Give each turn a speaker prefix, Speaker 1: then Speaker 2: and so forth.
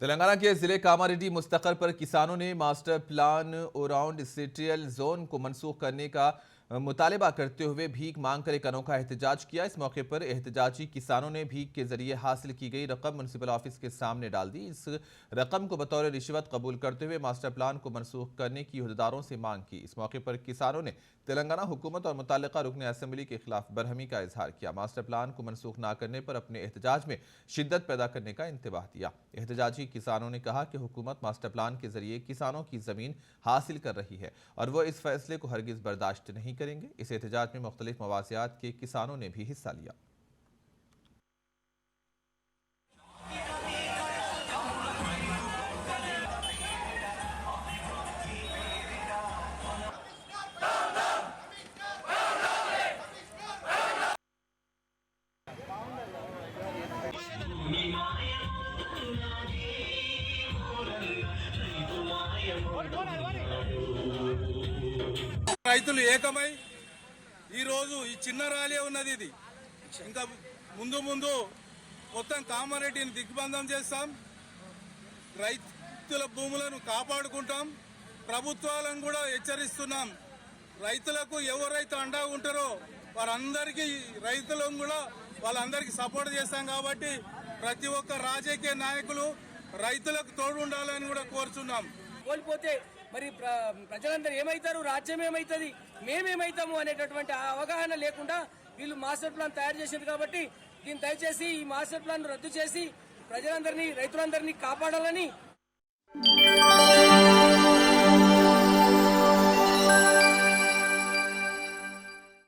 Speaker 1: तेलंगाना के जिले कामारेड्डी मुस्तकर पर किसानों ने master plan around industrial zone को मनसूख करने का मुतालबा करते हुए भीख मांगकर एक अनोखा एहतजाज किया। इस मौके पर एहतजाजी किसानों ने भीख के जरिए हासिल की गई रकम म्युनिसिपल ऑफिस के सामने डाल दी। इस रकम को बतौर रिश्वत कबूल करते हुए मास्टर प्लान को मनसूख करने की अहदेदारों से मांग की। इस मौके पर किसानों ने तेलंगाना हुकूमत और मुतल्लिका रुकन असेंबली के खिलाफ बरहमी का इजहार किया। मास्टर प्लान को मनसूख न करने पर अपने एहतजाज में शिद्दत पैदा करने का इंतबाह दिया। एहतजाजी किसानों ने कहा कि हुकूमत मास्टर प्लान के जरिए किसानों की जमीन हासिल कर रही है और वो इस फैसले को हरगिज बर्दाश्त नहीं करेंगे। इस एहतजाज में मुख्तलिफ मवासियात के किसानों ने भी हिस्सा लिया।
Speaker 2: రైతులు ఏకమై ఈరోజు ఈ చిన్న ర్యాలీ ఉన్నది. ఇది ఇంకా ముందు ముందు మొత్తం కామారెడ్డిని దిగ్బంధం చేస్తాం. రైతుల భూములను కాపాడుకుంటాం. ప్రభుత్వాలను కూడా హెచ్చరిస్తున్నాం. రైతులకు ఎవరైతే అండగా ఉంటారో వారందరికీ రైతులను కూడా వాళ్ళందరికీ సపోర్ట్ చేస్తాం. కాబట్టి ప్రతి ఒక్క రాజకీయ నాయకులు రైతులకు తోడు ఉండాలని కూడా కోరుచున్నాం.
Speaker 3: కోల్పోతే మరి ప్రజలందరూ ఏమైతారు, రాజ్యం ఏమైతుంది, మేమేమైతాము అనేటటువంటి అవగాహన లేకుండా వీళ్ళు మాస్టర్ ప్లాన్ తయారు చేసింది. కాబట్టి దీన్ని దయచేసి ఈ మాస్టర్ ప్లాన్ రద్దు చేసి ప్రజలందరినీ, రైతులందరినీ కాపాడాలని